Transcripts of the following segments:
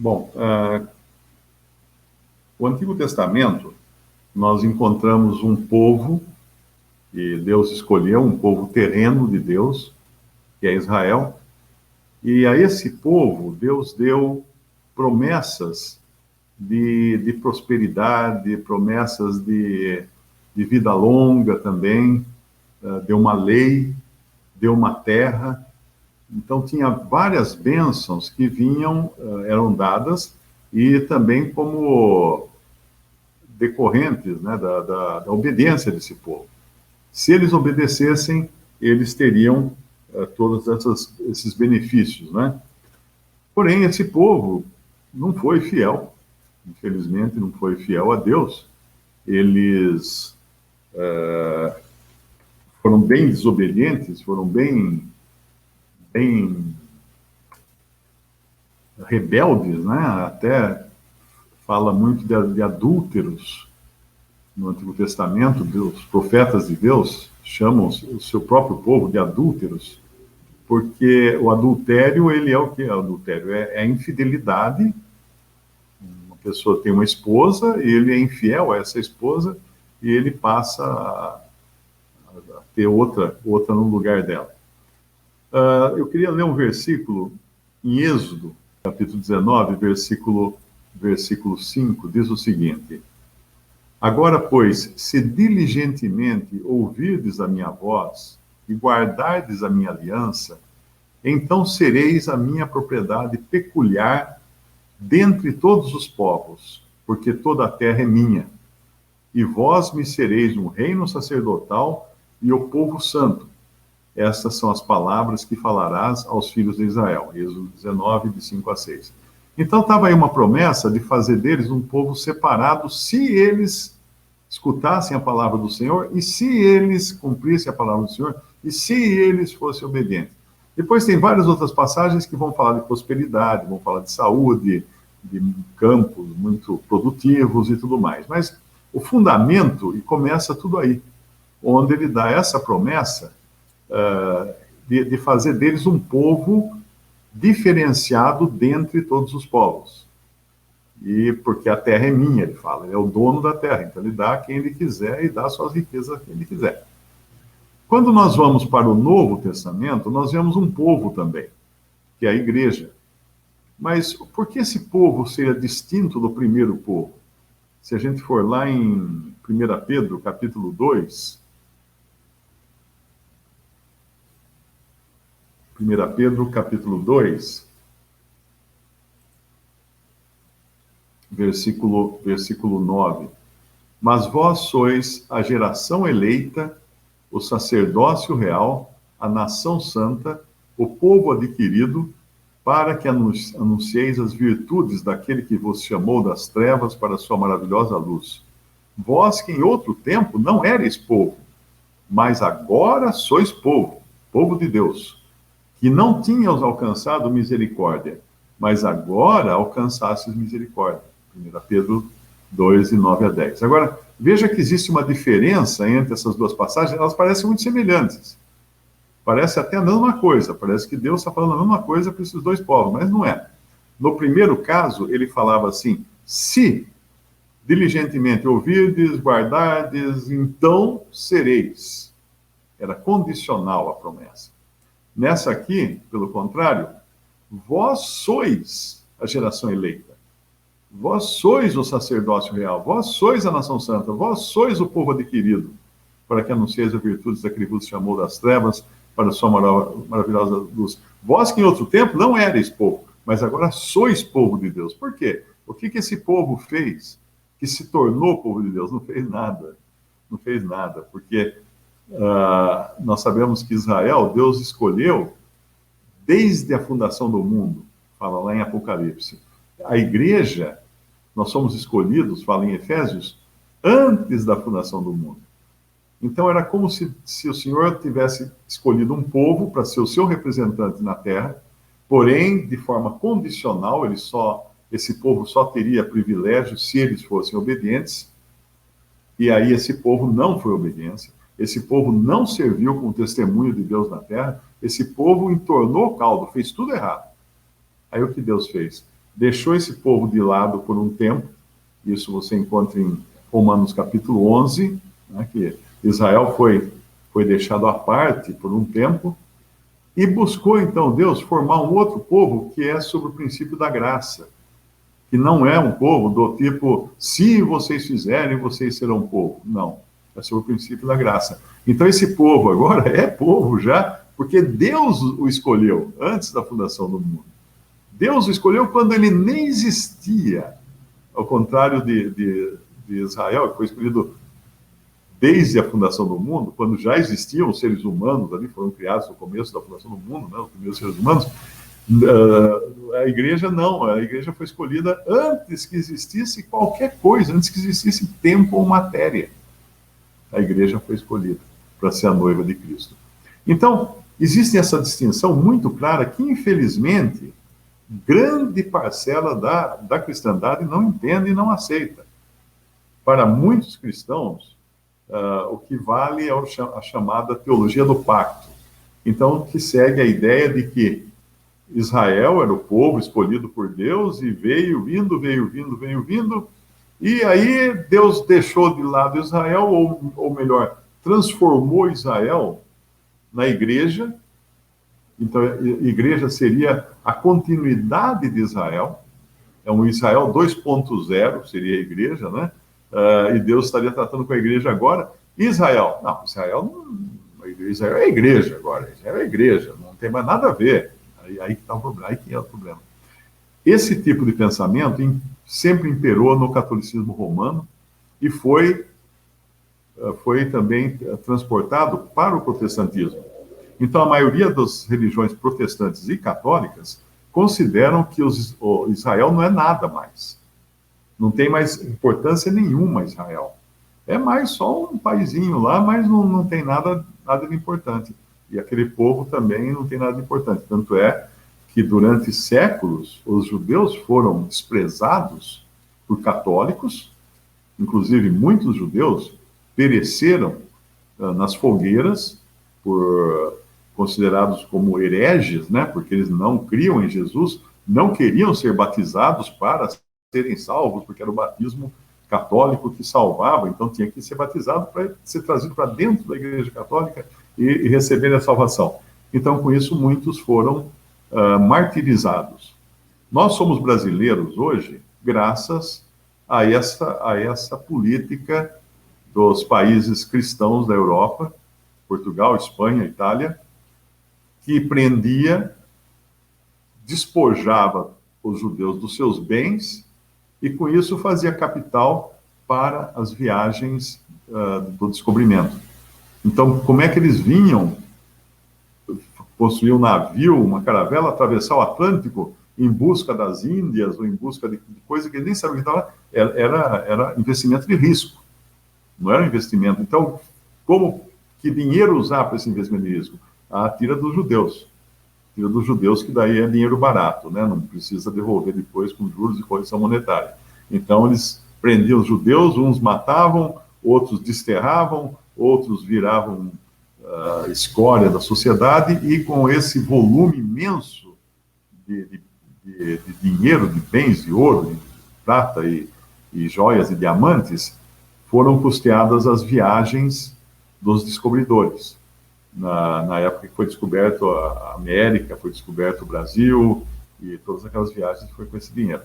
Bom, o Antigo Testamento, nós encontramos um povo que Deus escolheu, um povo terreno de Deus, que é Israel, e a esse povo Deus deu promessas de prosperidade, promessas de vida longa também, deu uma lei, deu uma terra. Então, tinha várias bênçãos que vinham, eram dadas, e também como decorrentes, né, da obediência desse povo. Se eles obedecessem, eles teriam todos esses benefícios, né? Porém, esse povo não foi fiel, infelizmente, não foi fiel a Deus. Eles foram bem desobedientes, foram bem rebeldes, né? Até fala muito de adúlteros no Antigo Testamento. Os profetas de Deus chamam o seu próprio povo de adúlteros, porque o adultério, ele é o que é o adultério? É a infidelidade. Uma pessoa tem uma esposa, e ele é infiel a essa esposa, e ele passa a ter outra no lugar dela. Eu queria ler um versículo em Êxodo, capítulo 19, versículo 5, diz o seguinte: Agora, pois, se diligentemente ouvirdes a minha voz e guardardes a minha aliança, então sereis a minha propriedade peculiar dentre todos os povos, porque toda a terra é minha. E vós me sereis um reino sacerdotal e o povo santo. Essas são as palavras que falarás aos filhos de Israel. Êxodo 19, de 5 a 6. Então estava aí uma promessa de fazer deles um povo separado, se eles escutassem a palavra do Senhor, e se eles cumprissem a palavra do Senhor, e se eles fossem obedientes. Depois tem várias outras passagens que vão falar de prosperidade, vão falar de saúde, de campos muito produtivos e tudo mais. Mas o fundamento, e começa tudo aí, onde ele dá essa promessa de fazer deles um povo diferenciado dentre todos os povos. E porque a terra é minha, ele fala, ele é o dono da terra, então ele dá a quem ele quiser e dá suas riquezas a quem ele quiser. Quando nós vamos para o Novo Testamento, nós vemos um povo também, que é a igreja. Mas por que esse povo seria distinto do primeiro povo? Se a gente for lá em 1 Pedro, capítulo 2, 1 Pedro, capítulo 2, versículo 9. Mas vós sois a geração eleita, o sacerdócio real, a nação santa, o povo adquirido, para que anuncieis as virtudes daquele que vos chamou das trevas para a sua maravilhosa luz. Vós que em outro tempo não erais povo, mas agora sois povo, povo de Deus, que não tínhamos alcançado misericórdia, mas agora alcançastes misericórdia. 1 Pedro 2, de 9 a 10. Agora, veja que existe uma diferença entre essas duas passagens, elas parecem muito semelhantes. Parece até a mesma coisa, parece que Deus está falando a mesma coisa para esses dois povos, mas não é. No primeiro caso, ele falava assim: se diligentemente ouvirdes, guardardes, então sereis. Era condicional a promessa. Nessa aqui, pelo contrário, vós sois a geração eleita. Vós sois o sacerdócio real, vós sois a nação santa, vós sois o povo adquirido, para que anuncieis as virtudes daquele que vos chamou das trevas para a sua maravilhosa luz. Vós que em outro tempo não erais povo, mas agora sois povo de Deus. Por quê? O que esse povo fez que se tornou povo de Deus? Não fez nada. Não fez nada, porque nós sabemos que Israel, Deus escolheu desde a fundação do mundo, fala lá em Apocalipse. A igreja, nós somos escolhidos, fala em Efésios, antes da fundação do mundo. Então era como se o Senhor tivesse escolhido um povo para ser o seu representante na terra, porém, de forma condicional, esse povo só teria privilégio se eles fossem obedientes, e aí esse povo não foi obediência, esse povo não serviu como testemunho de Deus na terra, esse povo entornou o caldo, fez tudo errado. Aí o que Deus fez? deixou esse povo de lado por um tempo. Isso você encontra em Romanos capítulo 11, né, que Israel foi deixado à parte por um tempo, e buscou então Deus formar um outro povo que é sobre o princípio da graça, que não é um povo do tipo, se vocês fizerem, vocês serão povo. Não, é sobre o princípio da graça. Então esse povo agora é povo já, porque Deus o escolheu antes da fundação do mundo. Deus o escolheu quando ele nem existia, ao contrário de Israel, que foi escolhido desde a fundação do mundo, quando já existiam os seres humanos ali, foram criados no começo da fundação do mundo, né, os primeiros seres humanos. A igreja não, a igreja foi escolhida antes que existisse qualquer coisa, antes que existisse tempo ou matéria. A igreja foi escolhida para ser a noiva de Cristo. Então, existe essa distinção muito clara que, infelizmente, grande parcela da cristandade não entende e não aceita. Para muitos cristãos, o que vale é a chamada teologia do pacto. Então, que segue a ideia de que Israel era o povo escolhido por Deus e veio vindo, e aí Deus deixou de lado Israel, ou melhor, transformou Israel na igreja. Então, a igreja seria a continuidade de Israel, é um Israel 2.0, seria a igreja, né? E Deus estaria tratando com a igreja agora. Israel, não, Israel é a igreja agora, Israel é a igreja, não tem mais nada a ver. Aí que está o problema, aí que é o problema. Esse tipo de pensamento sempre imperou no catolicismo romano e foi também transportado para o protestantismo. Então, a maioria das religiões protestantes e católicas consideram que Israel não é nada mais. Não tem mais importância nenhuma Israel. É mais só um paizinho lá, mas não tem nada de importante. E aquele povo também não tem nada de importante. Tanto é que durante séculos os judeus foram desprezados por católicos, inclusive muitos judeus pereceram nas fogueiras por considerados como hereges, né? Porque eles não criam em Jesus, não queriam ser batizados para serem salvos, porque era o batismo católico que salvava, então tinha que ser batizado para ser trazido para dentro da Igreja Católica e receber a salvação. Então, com isso, muitos foram martirizados. Nós somos brasileiros hoje graças a essa política dos países cristãos da Europa, Portugal, Espanha, Itália, que prendia, despojava os judeus dos seus bens e, com isso, fazia capital para as viagens do descobrimento. Então, como é que eles vinham construir um navio, uma caravela, atravessar o Atlântico em busca das Índias ou em busca de coisa que eles nem sabiam que estava? Era investimento de risco, não era um investimento. Então, que dinheiro usar para esse investimento de risco? Tira dos judeus. Tira dos judeus, que daí é dinheiro barato, né? Não precisa devolver depois com juros e correção monetária. Então, eles prendiam os judeus, uns matavam, outros desterravam, outros viravam escória da sociedade, e com esse volume imenso de dinheiro, de bens, de ouro, de prata e joias e diamantes, foram custeadas as viagens dos descobridores. Na época que foi descoberto a América, foi descoberto o Brasil, e todas aquelas viagens foi com esse dinheiro.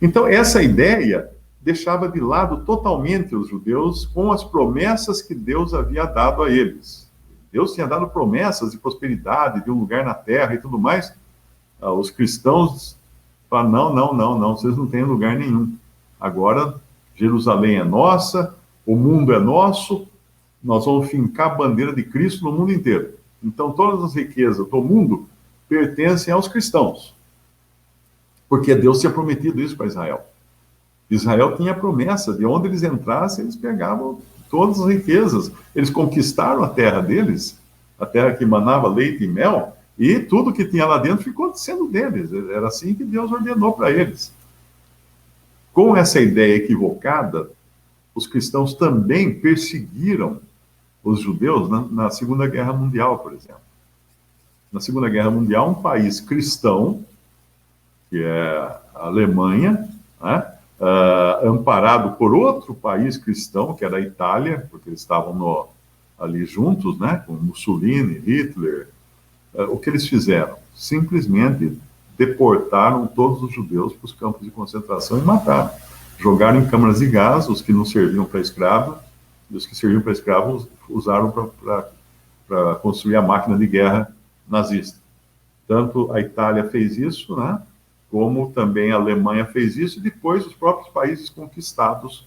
Então, essa ideia deixava de lado totalmente os judeus com as promessas que Deus havia dado a eles. Deus tinha dado promessas de prosperidade, de um lugar na terra e tudo mais. Os cristãos falaram, não, vocês não têm lugar nenhum. Agora, Jerusalém é nossa, o mundo é nosso, nós vamos fincar a bandeira de Cristo no mundo inteiro. Então, todas as riquezas do mundo pertencem aos cristãos, porque Deus tinha prometido isso para Israel. Israel tinha a promessa, de onde eles entrassem, eles pegavam todas as riquezas. Eles conquistaram a terra deles, a terra que manava leite e mel, e tudo que tinha lá dentro ficou sendo deles. Era assim que Deus ordenou para eles. Com essa ideia equivocada, os cristãos também perseguiram os judeus na Segunda Guerra Mundial, por exemplo. Na Segunda Guerra Mundial, um país cristão que é a Alemanha, né? Amparado por outro país cristão, que era a Itália, porque eles estavam ali juntos, né? Com Mussolini, Hitler. O que eles fizeram? Simplesmente deportaram todos os judeus para os campos de concentração e mataram. Jogaram em câmaras de gás os que não serviam para escravo, e os que serviam para escravos usaram para construir a máquina de guerra nazista. Tanto a Itália fez isso, né, como também a Alemanha fez isso, e depois os próprios países conquistados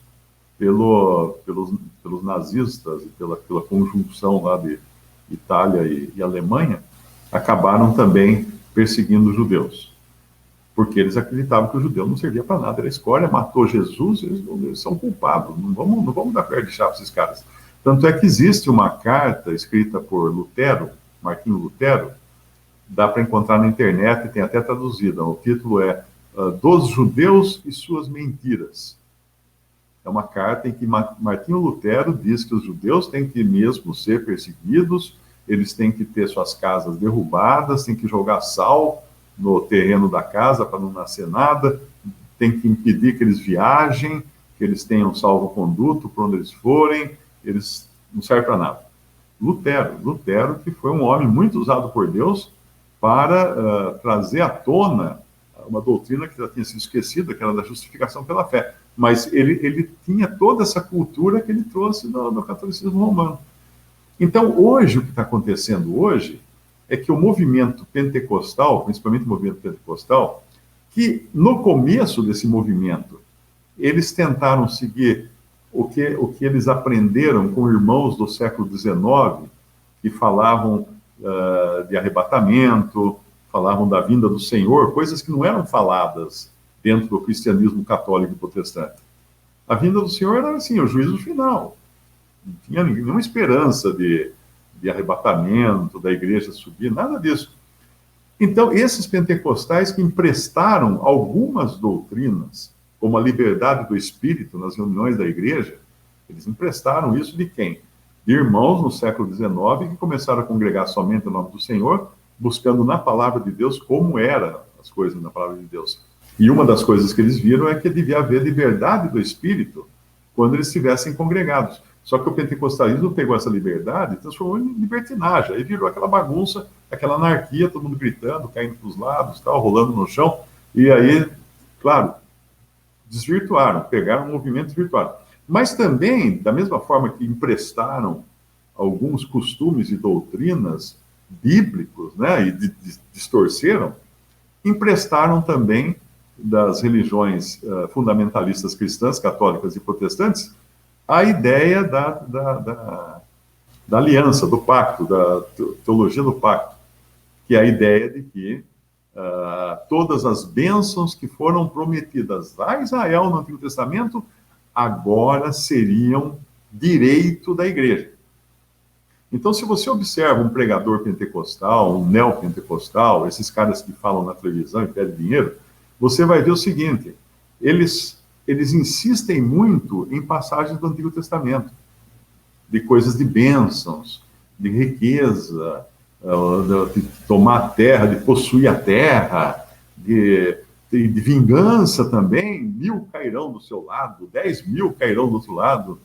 pelos nazistas, e pela conjunção lá de Itália e Alemanha, acabaram também perseguindo os judeus. Porque eles acreditavam que o judeu não servia para nada, era escória, matou Jesus, eles são culpados, não vamos dar colher de chá para esses caras. Tanto é que existe uma carta escrita por Lutero, Martinho Lutero, dá para encontrar na internet, tem até traduzida, o título é Dos Judeus e Suas Mentiras. É uma carta em que Martinho Lutero diz que os judeus têm que mesmo ser perseguidos, eles têm que ter suas casas derrubadas, têm que jogar sal no terreno da casa para não nascer nada, tem que impedir que eles viajem, que eles tenham salvo-conduto por onde eles forem, eles não servem para nada. Lutero, que foi um homem muito usado por Deus para trazer à tona uma doutrina que já tinha sido esquecida, que era da justificação pela fé. Mas ele tinha toda essa cultura que ele trouxe no catolicismo romano. Então, hoje, o que está acontecendo hoje é que o movimento pentecostal, principalmente o movimento pentecostal, que no começo desse movimento, eles tentaram seguir o que eles aprenderam com irmãos do século XIX, que falavam de arrebatamento, falavam da vinda do Senhor, coisas que não eram faladas dentro do cristianismo católico e protestante. A vinda do Senhor era assim, o juízo final. Não tinha nenhuma esperança de arrebatamento, da igreja subir, nada disso. Então, esses pentecostais que emprestaram algumas doutrinas, como a liberdade do espírito nas reuniões da igreja, eles emprestaram isso de quem? De irmãos no século XIX que começaram a congregar somente o nome do Senhor, buscando na palavra de Deus como eram as coisas na palavra de Deus. E uma das coisas que eles viram é que devia haver liberdade do espírito quando eles estivessem congregados. Só que o pentecostalismo pegou essa liberdade e transformou em libertinagem. Aí virou aquela bagunça, aquela anarquia, todo mundo gritando, caindo para os lados, tal, rolando no chão. E aí, claro, desvirtuaram, pegaram o movimento e desvirtuaram. Mas também, da mesma forma que emprestaram alguns costumes e doutrinas bíblicos, né, e distorceram, emprestaram também das religiões fundamentalistas cristãs, católicas e protestantes, a ideia da aliança, do pacto, da teologia do pacto, que é a ideia de que todas as bênçãos que foram prometidas a Israel no Antigo Testamento agora seriam direito da igreja. Então, se você observa um pregador pentecostal, um neopentecostal, esses caras que falam na televisão e pedem dinheiro, você vai ver o seguinte, eles insistem muito em passagens do Antigo Testamento, de coisas de bênçãos, de riqueza, de tomar a terra, de possuir a terra, de vingança também, 1000 cairão do seu lado, 10.000 cairão do outro lado.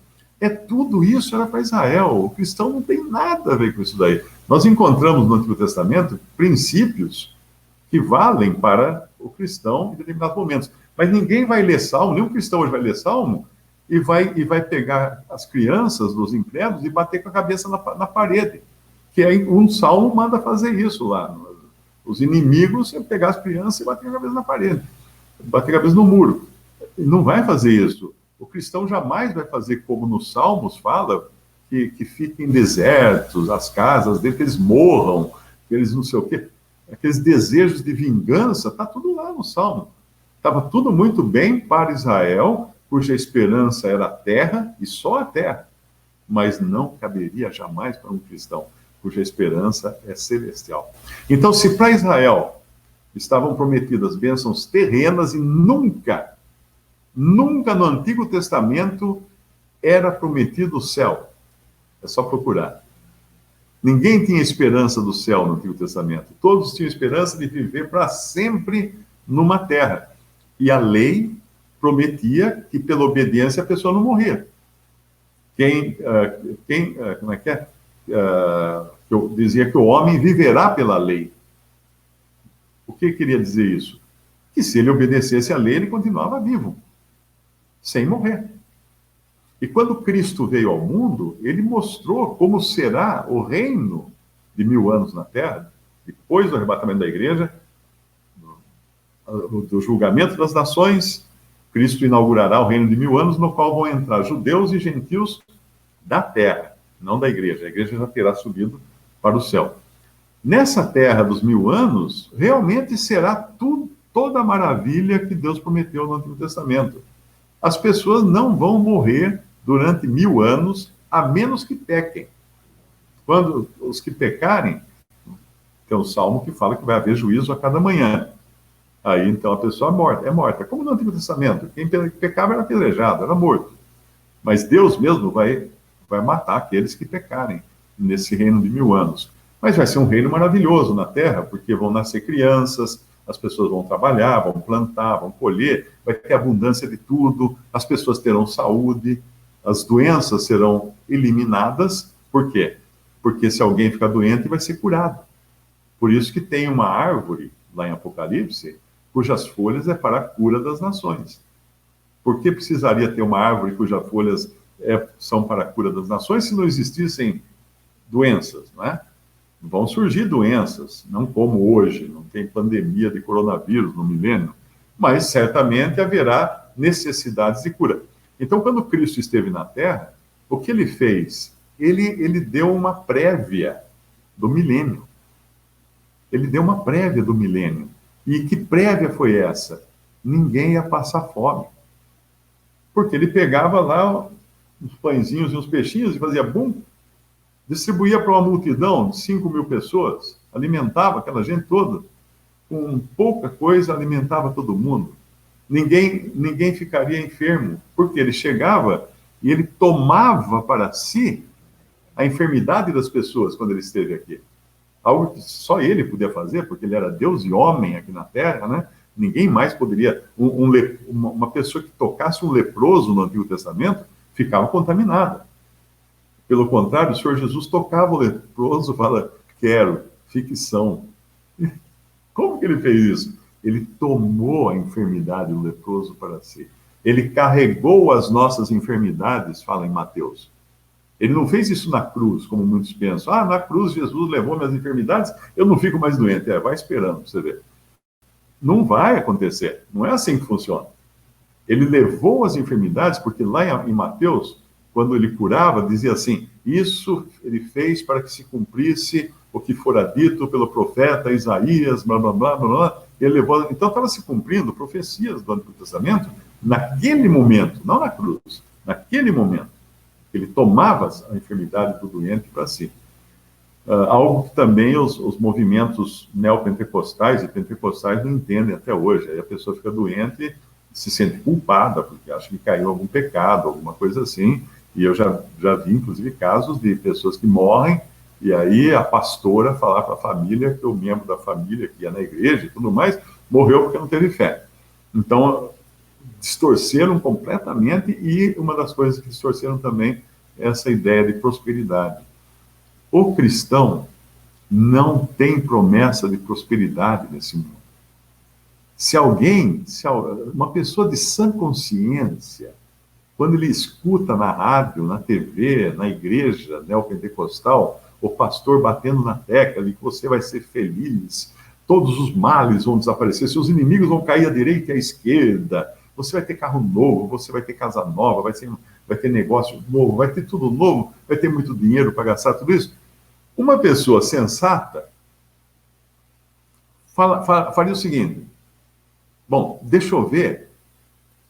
Tudo isso era para Israel. O cristão não tem nada a ver com isso daí. Nós encontramos no Antigo Testamento princípios que valem para o cristão em determinados momentos. Mas ninguém vai ler Salmo, nenhum cristão hoje vai ler Salmo e vai pegar as crianças dos incrédulos e bater com a cabeça na parede. Que aí um Salmo manda fazer isso lá. Os inimigos é pegar as crianças e bater a cabeça na parede, bater a cabeça no muro. Não vai fazer isso. O cristão jamais vai fazer como nos Salmos fala, que fiquem desertos, as casas dele, que eles morram, que eles não sei o quê. Aqueles desejos de vingança, está tudo lá no Salmo. Estava tudo muito bem para Israel, cuja esperança era a terra e só a terra. Mas não caberia jamais para um cristão, cuja esperança é celestial. Então, se para Israel estavam prometidas bênçãos terrenas e nunca no Antigo Testamento era prometido o céu. É só procurar. Ninguém tinha esperança do céu no Antigo Testamento. Todos tinham esperança de viver para sempre numa terra. E a lei prometia que pela obediência a pessoa não morria. Como é que é? Eu dizia que o homem viverá pela lei. O que queria dizer isso? Que se ele obedecesse à lei, ele continuava vivo, sem morrer. E quando Cristo veio ao mundo, ele mostrou como será o reino de 1000 anos na terra, depois do arrebatamento da igreja, do julgamento das nações. Cristo inaugurará o reino de 1000 anos, no qual vão entrar judeus e gentios da terra, não da igreja. A igreja já terá subido para o céu. Nessa terra dos 1000 anos, realmente será toda a maravilha que Deus prometeu no Antigo Testamento. As pessoas não vão morrer durante 1000 anos, a menos que pequem. Quando os que pecarem, tem um salmo que fala que vai haver juízo a cada manhã. Aí, então, a pessoa é morta. Como no Antigo Testamento, quem pecava era apedrejado, era morto. Mas Deus mesmo vai matar aqueles que pecarem nesse reino de 1000 anos. Mas vai ser um reino maravilhoso na Terra, porque vão nascer crianças, as pessoas vão trabalhar, vão plantar, vão colher, vai ter abundância de tudo, as pessoas terão saúde, as doenças serão eliminadas. Por quê? Porque se alguém ficar doente, vai ser curado. Por isso que tem uma árvore, lá em Apocalipse, cujas folhas é para a cura das nações. Por que precisaria ter uma árvore cujas folhas são para a cura das nações se não existissem doenças, não é? Vão surgir doenças, não como hoje, não tem pandemia de coronavírus no milênio, mas certamente haverá necessidades de cura. Então, quando Cristo esteve na Terra, o que ele fez? Ele deu uma prévia do milênio. Ele deu uma prévia do milênio. E que prévia foi essa? Ninguém ia passar fome. Porque ele pegava lá uns pãezinhos e uns peixinhos e fazia bum, distribuía para uma multidão de 5.000 pessoas, alimentava aquela gente toda, com pouca coisa alimentava todo mundo. Ninguém ficaria enfermo, porque ele chegava e ele tomava para si a enfermidade das pessoas quando ele esteve aqui. Algo que só ele podia fazer, porque ele era Deus e homem aqui na Terra, né? Ninguém mais poderia. Uma pessoa que tocasse um leproso no Antigo Testamento ficava contaminada. Pelo contrário, o Senhor Jesus tocava o leproso e fala, quero, fique são. Como que ele fez isso? Ele tomou a enfermidade do leproso para si. Ele carregou as nossas enfermidades, fala em Mateus. Ele não fez isso na cruz, como muitos pensam. Na cruz Jesus levou minhas enfermidades, eu não fico mais doente. Vai esperando para você ver. Não vai acontecer. Não é assim que funciona. Ele levou as enfermidades, porque lá em Mateus, quando ele curava, dizia assim, isso ele fez para que se cumprisse o que fora dito pelo profeta Isaías, blá, blá, blá, blá, blá. Ele levou... Então, estava se cumprindo profecias do Antigo Testamento naquele momento, não na cruz, naquele momento. Ele tomava a enfermidade do doente para si. Algo que também os movimentos neopentecostais e pentecostais não entendem até hoje. Aí a pessoa fica doente e se sente culpada, porque acha que caiu algum pecado, alguma coisa assim. E eu já vi, inclusive, casos de pessoas que morrem, e aí a pastora falar para a família que o membro da família, que ia na igreja e tudo mais, morreu porque não teve fé. Então, distorceram completamente, e uma das coisas que distorceram também é essa ideia de prosperidade. O cristão não tem promessa de prosperidade nesse mundo. Se uma pessoa de sã consciência, quando ele escuta na rádio, na TV, na igreja neopentecostal, o pastor batendo na tecla de que você vai ser feliz, todos os males vão desaparecer, seus inimigos vão cair à direita e à esquerda, você vai ter carro novo, você vai ter casa nova, vai ter negócio novo, vai ter tudo novo, vai ter muito dinheiro para gastar tudo isso. Uma pessoa sensata faria o seguinte, bom, deixa eu ver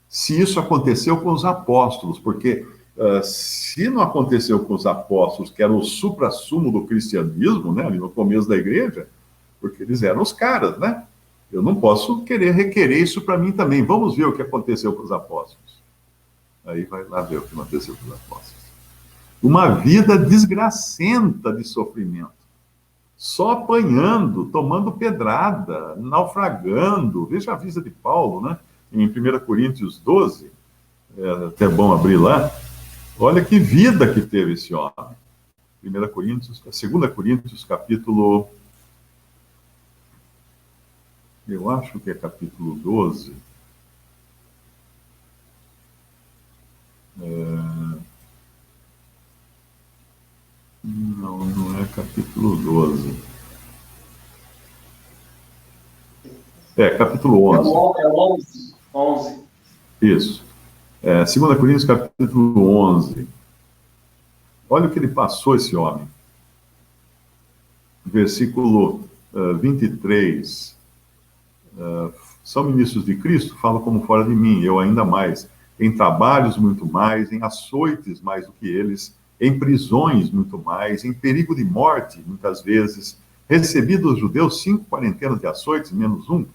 se isso aconteceu com os apóstolos, porque se não aconteceu com os apóstolos, que era o suprassumo do cristianismo, né, ali no começo da igreja, porque eles eram os caras, né? Eu não posso requerer isso para mim também. Vamos ver o que aconteceu com os apóstolos. Aí vai lá ver o que aconteceu com os apóstolos. Uma vida desgracenta de sofrimento. só apanhando, tomando pedrada, naufragando. Veja a vida de Paulo, né? Em 1 Coríntios 12, é até bom abrir lá. Olha que vida que teve esse homem. 2 Coríntios, capítulo, eu acho que é capítulo 12. Não, não é capítulo 12. É, capítulo 11. É 11. 11. Isso. 2 Coríntios, capítulo 11. Olha o que ele passou, esse homem. Versículo 23. São ministros de Cristo, falam como fora de mim, eu ainda mais. Em trabalhos muito mais, em açoites mais do que eles, em prisões muito mais, em perigo de morte, muitas vezes. Recebi dos judeus 5 quarentenas de açoites, menos um.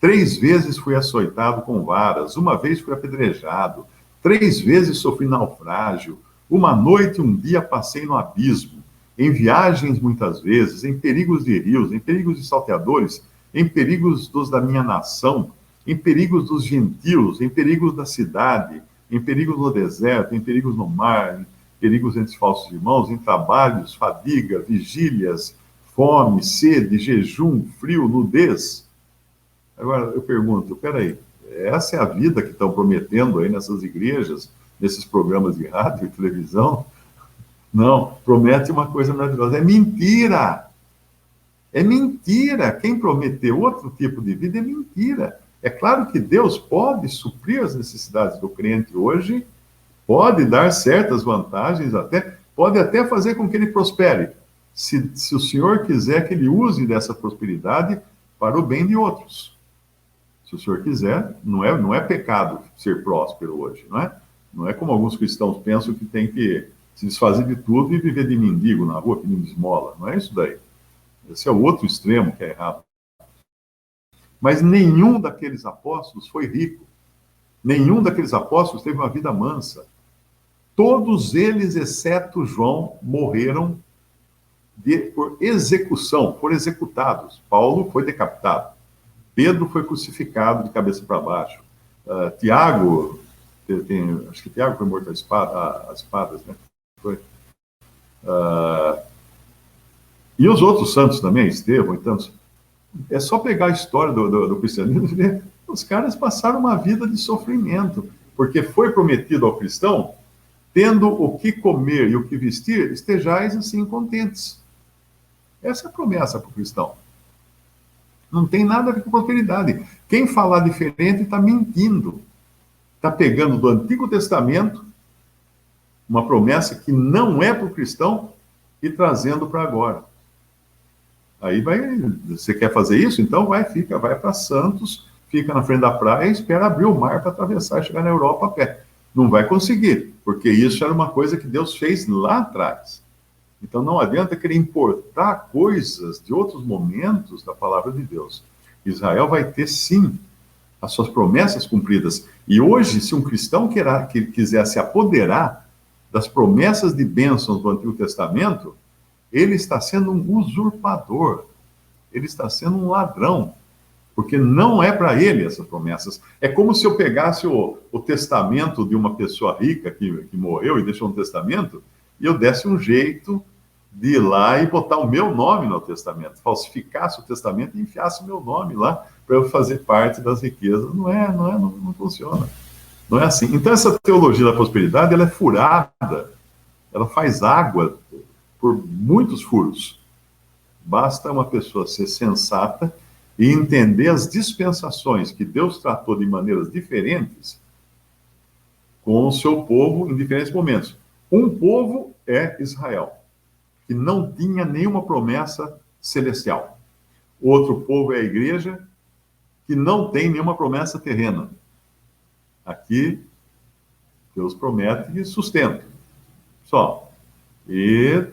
3 vezes fui açoitado com varas, uma vez fui apedrejado, 3 vezes sofri naufrágio, uma noite e um dia passei no abismo, em viagens muitas vezes, em perigos de rios, em perigos de salteadores, em perigos dos da minha nação, em perigos dos gentios, em perigos da cidade, em perigos no deserto, em perigos no mar, em perigos entre falsos irmãos, em trabalhos, fadiga, vigílias, fome, sede, jejum, frio, nudez. Agora, eu pergunto, peraí, essa é a vida que estão prometendo aí nessas igrejas, nesses programas de rádio e televisão? Não, promete uma coisa maravilhosa. É mentira! É mentira! Quem prometeu outro tipo de vida é mentira. É claro que Deus pode suprir as necessidades do crente hoje, pode dar certas vantagens, pode até fazer com que ele prospere, se o Senhor quiser que ele use dessa prosperidade para o bem de outros. Se o senhor quiser, não é pecado ser próspero hoje, não é? Não é como alguns cristãos pensam que tem que se desfazer de tudo e viver de mendigo na rua pedindo esmola. Não é isso daí. Esse é o outro extremo que é errado. Mas nenhum daqueles apóstolos foi rico. Nenhum daqueles apóstolos teve uma vida mansa. Todos eles, exceto João, morreram por execução, foram executados. Paulo foi decapitado. Pedro foi crucificado de cabeça para baixo. Tiago, acho que Tiago foi morto às espadas, né? Foi. E os outros santos também, Estevão e tantos. É só pegar a história do cristianismo e ver. Os caras passaram uma vida de sofrimento, porque foi prometido ao cristão, tendo o que comer e o que vestir, estejais assim contentes. Essa é a promessa para o cristão. Não tem nada a ver com prosperidade. Quem falar diferente está mentindo. Está pegando do Antigo Testamento uma promessa que não é para o cristão e trazendo para agora. Aí você quer fazer isso? Então vai para Santos, fica na frente da praia e espera abrir o mar para atravessar e chegar na Europa a pé. Não vai conseguir, porque isso era uma coisa que Deus fez lá atrás. Então não adianta querer importar coisas de outros momentos da palavra de Deus. Israel vai ter, sim, as suas promessas cumpridas. E hoje, se um cristão quiser se apoderar das promessas de bênçãos do Antigo Testamento, ele está sendo um usurpador. Ele está sendo um ladrão. Porque não é para ele essas promessas. É como se eu pegasse o testamento de uma pessoa rica que morreu e deixou um testamento, e eu desse um jeito de ir lá e botar o meu nome no testamento, falsificasse o testamento e enfiasse o meu nome lá para eu fazer parte das riquezas. Não funciona. Não é assim. Então essa teologia da prosperidade, ela é furada, ela faz água por muitos furos. Basta uma pessoa ser sensata e entender as dispensações que Deus tratou de maneiras diferentes com o seu povo em diferentes momentos. Um povo é Israel, que não tinha nenhuma promessa celestial. Outro povo é a igreja, que não tem nenhuma promessa terrena. Aqui, Deus promete sustento, só. E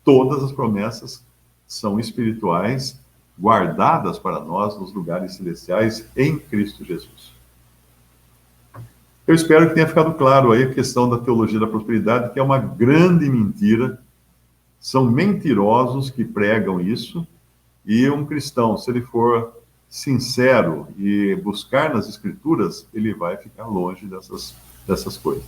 todas as promessas são espirituais, guardadas para nós nos lugares celestiais em Cristo Jesus. Eu espero que tenha ficado claro aí a questão da teologia da prosperidade, que é uma grande mentira São mentirosos que pregam isso, e um cristão, se ele for sincero e buscar nas Escrituras, ele vai ficar longe dessas coisas.